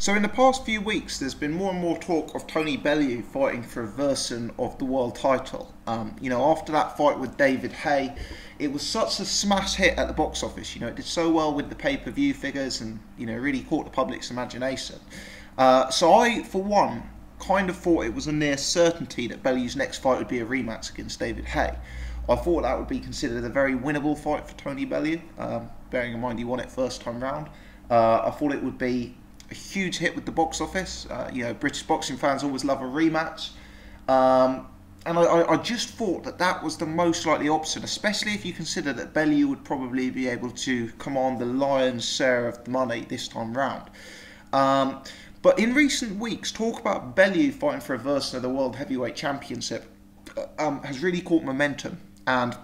So in the past few weeks, there's been more and more talk of Tony Bellew fighting for a version of the world title. After that fight with David Haye, it was such a smash hit at the box office. It did so well with the pay-per-view figures and, really caught the public's imagination. So I, for one, kind of thought it was a near certainty that Bellew's next fight would be a rematch against David Haye. I thought that would be considered a very winnable fight for Tony Bellew, bearing in mind he won it first time round. I thought it would be a huge hit with the box office. British boxing fans always love a rematch. And I just thought that was the most likely option, especially if you consider that Bellew would probably be able to command the lion's share of the money this time round. But in recent weeks, talk about Bellew fighting for a version of the World Heavyweight Championship has really caught momentum. And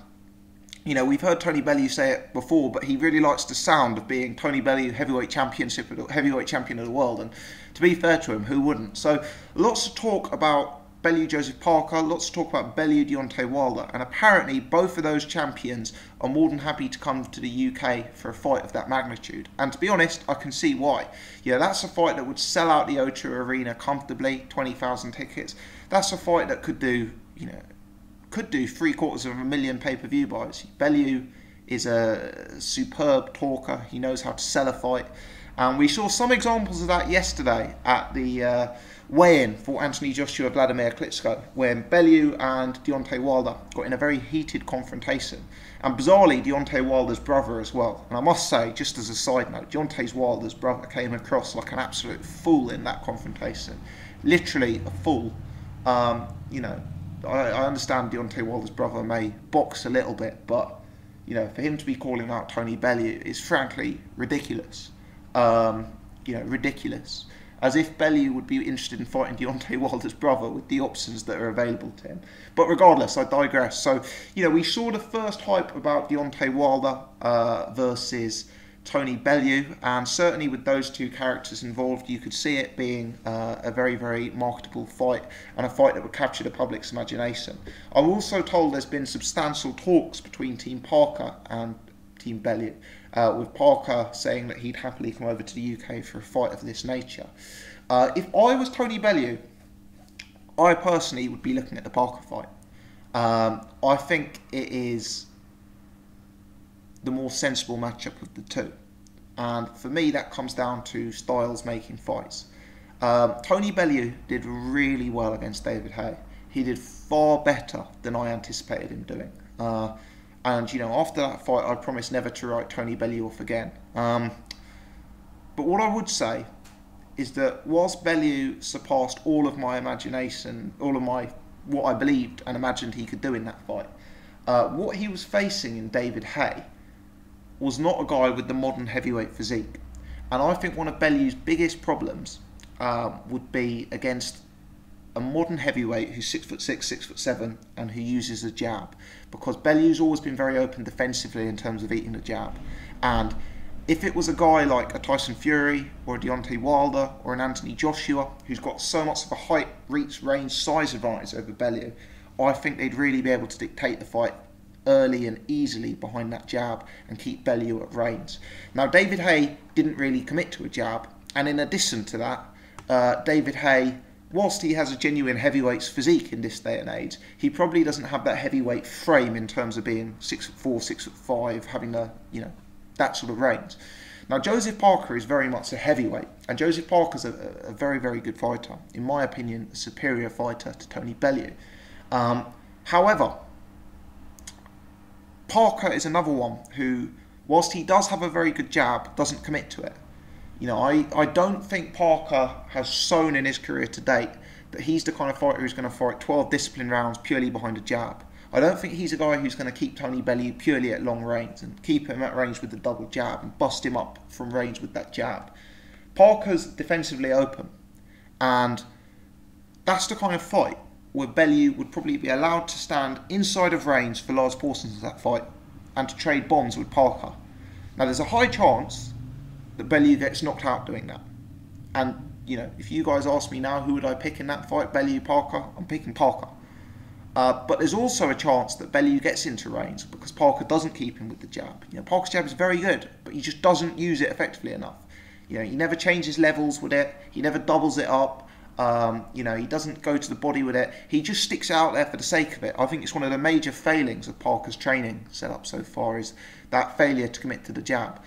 we've heard Tony Bellew say it before, but he really likes the sound of being Tony Bellew heavyweight champion of the world. And to be fair to him, who wouldn't? So lots of talk about Bellew Joseph Parker, lots of talk about Bellew Deontay Wilder, and apparently both of those champions are more than happy to come to the UK for a fight of that magnitude. And to be honest, I can see why. That's a fight that would sell out the O2 Arena comfortably, 20,000 tickets. That's a fight that could do, could do 750,000 pay-per-view buys. Bellew is a superb talker. He knows how to sell a fight. And we saw some examples of that yesterday at the weigh-in for Anthony Joshua Vladimir Klitschko, when Bellew and Deontay Wilder got in a very heated confrontation. And bizarrely, Deontay Wilder's brother as well. And I must say, just as a side note, Deontay Wilder's brother came across like an absolute fool in that confrontation. Literally a fool. I understand Deontay Wilder's brother may box a little bit, but for him to be calling out Tony Bellew is frankly ridiculous. Ridiculous. As if Bellew would be interested in fighting Deontay Wilder's brother with the options that are available to him. But regardless, I digress. So, we saw the first hype about Deontay Wilder versus Tony Bellew, and certainly with those two characters involved, you could see it being a very, very marketable fight, and a fight that would capture the public's imagination. I'm also told there's been substantial talks between Team Parker and Team Bellew, with Parker saying that he'd happily come over to the UK for a fight of this nature. If I was Tony Bellew, I personally would be looking at the Parker fight. I think it is the more sensible matchup of the two. And for me, that comes down to styles making fights. Tony Bellew did really well against David Haye. He did far better than I anticipated him doing. And after that fight, I promised never to write Tony Bellew off again. But what I would say is that whilst Bellew surpassed all of my imagination, what I believed and imagined he could do in that fight, what he was facing in David Haye was not a guy with the modern heavyweight physique. And I think one of Bellew's biggest problems would be against a modern heavyweight who's 6'6", 6'7", and who uses a jab. Because Bellew's always been very open defensively in terms of eating the jab. And if it was a guy like a Tyson Fury or a Deontay Wilder or an Anthony Joshua who's got so much of a height, reach, range, size advantage over Bellew, I think they'd really be able to dictate the fight early and easily behind that jab and keep Bellew at range. Now, David Haye didn't really commit to a jab, and in addition to that, David Haye, whilst he has a genuine heavyweight's physique in this day and age, he probably doesn't have that heavyweight frame in terms of being 6'4", 6'5", having that sort of range. Now, Joseph Parker is very much a heavyweight, and Joseph Parker's a very, very good fighter. In my opinion, a superior fighter to Tony Bellew. However, Parker is another one who, whilst he does have a very good jab, doesn't commit to it. I don't think Parker has shown in his career to date that he's the kind of fighter who's going to fight 12 discipline rounds purely behind a jab. I don't think he's a guy who's going to keep Tony Bellew purely at long range and keep him at range with the double jab and bust him up from range with that jab. Parker's defensively open, and that's the kind of fight where Bellew would probably be allowed to stand inside of range for large portions of that fight and to trade bombs with Parker. Now, there's a high chance that Bellew gets knocked out doing that. And, if you guys ask me now who would I pick in that fight, Bellew, Parker, I'm picking Parker. But there's also a chance that Bellew gets into range because Parker doesn't keep him with the jab. Parker's jab is very good, but he just doesn't use it effectively enough. You know, he never changes levels with it. He never doubles it up. You know, he doesn't go to the body with it. He just sticks it out there for the sake of it. I think it's one of the major failings of Parker's training setup so far, is that failure to commit to the jab.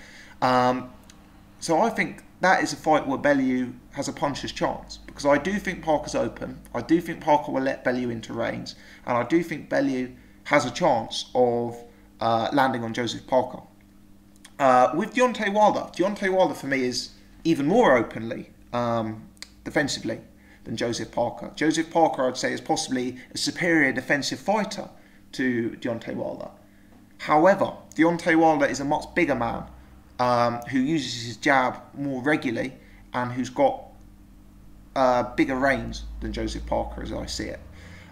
So I think that is a fight where Bellew has a puncher's chance, because I do think Parker's open. I do think Parker will let Bellew into range, and I do think Bellew has a chance of landing on Joseph Parker. With Deontay Wilder for me is even more openly defensively than Joseph Parker. Joseph Parker, I'd say, is possibly a superior defensive fighter to Deontay Wilder. However, Deontay Wilder is a much bigger man who uses his jab more regularly and who's got bigger range than Joseph Parker, as I see it.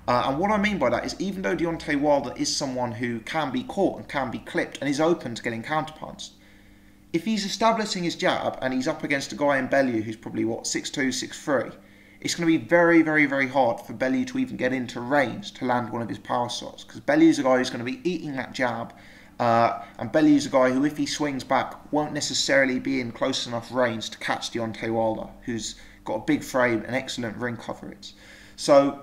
And what I mean by that is, even though Deontay Wilder is someone who can be caught and can be clipped and is open to getting counterpunched, if he's establishing his jab and he's up against a guy in Bellew who's probably, what, 6'2", 6'3", it's going to be very, very, very hard for Bellew to even get into range to land one of his power shots, because Bellew's a guy who's going to be eating that jab, and Bellew's a guy who, if he swings back, won't necessarily be in close enough range to catch Deontay Wilder, who's got a big frame and excellent ring coverage. So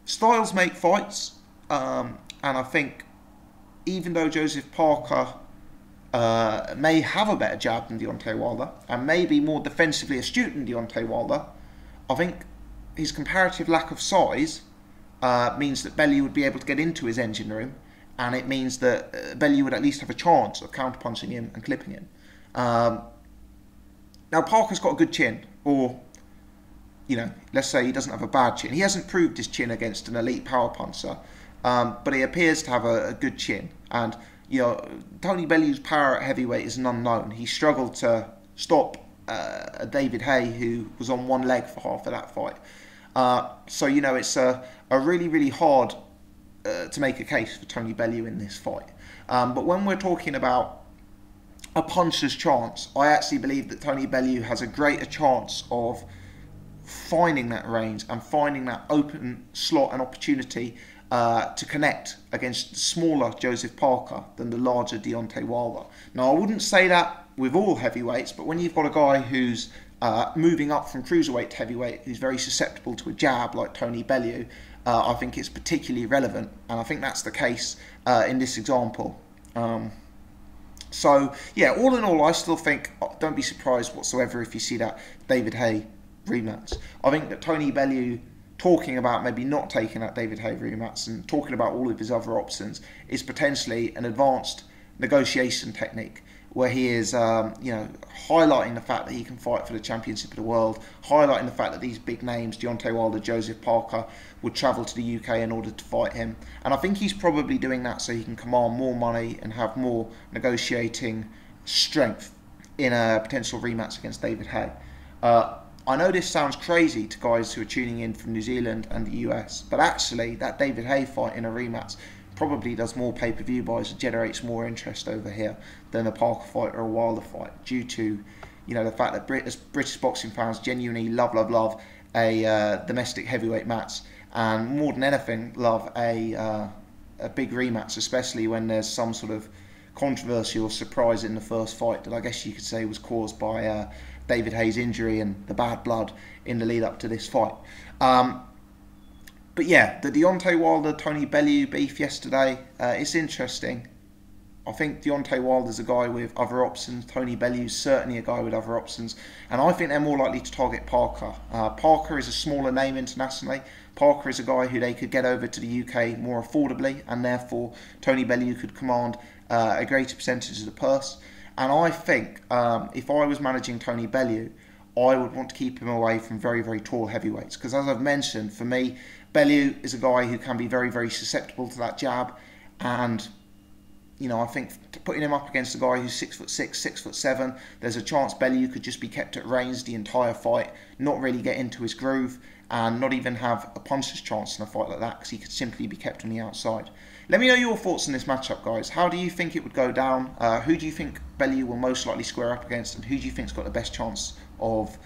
styles make fights, and I think even though Joseph Parker may have a better jab than Deontay Wilder and may be more defensively astute than Deontay Wilder, I think his comparative lack of size means that Bellew would be able to get into his engine room, and it means that Bellew would at least have a chance of counterpunching him and clipping him. Now, Parker's got a good chin, or, you know, let's say he doesn't have a bad chin. He hasn't proved his chin against an elite power puncher, but he appears to have a good chin. And, you know, Tony Bellew's power at heavyweight is an unknown. He struggled to stop David Haye, who was on one leg for half of that fight. So, you know, it's a really, really hard to make a case for Tony Bellew in this fight. But when we're talking about a puncher's chance, I actually believe that Tony Bellew has a greater chance of finding that range and finding that open slot and opportunity to connect against smaller Joseph Parker than the larger Deontay Wilder. Now, I wouldn't say that with all heavyweights, but when you've got a guy who's moving up from cruiserweight to heavyweight, who's very susceptible to a jab like Tony Bellew, I think it's particularly relevant, and I think that's the case in this example. So, yeah, all in all, I still think, don't be surprised whatsoever if you see that David Haye rematch. I think that Tony Bellew talking about maybe not taking that David Haye rematch and talking about all of his other options is potentially an advanced negotiation technique, where he is, you know, highlighting the fact that he can fight for the championship of the world, highlighting the fact that these big names, Deontay Wilder, Joseph Parker, would travel to the UK in order to fight him. And I think he's probably doing that so he can command more money and have more negotiating strength in a potential rematch against David Haye. I know this sounds crazy to guys who are tuning in from New Zealand and the US, but actually that David Haye fight in a rematch probably does more pay-per-view buys and generates more interest over here than a Parker fight or a Wilder fight, due to, you know, the fact that British boxing fans genuinely love a domestic heavyweight match, and more than anything love a big rematch, especially when there's some sort of controversy or surprise in the first fight that I guess you could say was caused by David Haye's injury and the bad blood in the lead up to this fight. But yeah, the Deontay Wilder-Tony Bellew beef yesterday, it's interesting. I think Deontay Wilder's a guy with other options. Tony Bellew's certainly a guy with other options. And I think they're more likely to target Parker. Parker is a smaller name internationally. Parker is a guy who they could get over to the UK more affordably, and therefore Tony Bellew could command a greater percentage of the purse. And I think if I was managing Tony Bellew, I would want to keep him away from very, very tall heavyweights. Because as I've mentioned, for me, Bellew is a guy who can be very, very susceptible to that jab. And, you know, I think putting him up against a guy who's 6'6", 6'7", there's a chance Bellew could just be kept at range the entire fight, not really get into his groove, and not even have a puncher's chance in a fight like that, because he could simply be kept on the outside. Let me know your thoughts on this matchup, guys. How do you think it would go down? Who do you think Bellew will most likely square up against, and who do you think's got the best chance of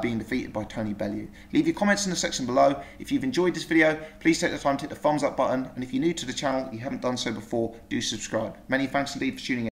being defeated by Tony Bellew? Leave your comments in the section below. If you've enjoyed this video, please take the time to hit the thumbs up button, and if you're new to the channel, you haven't done so before, do subscribe. Many thanks indeed for tuning in.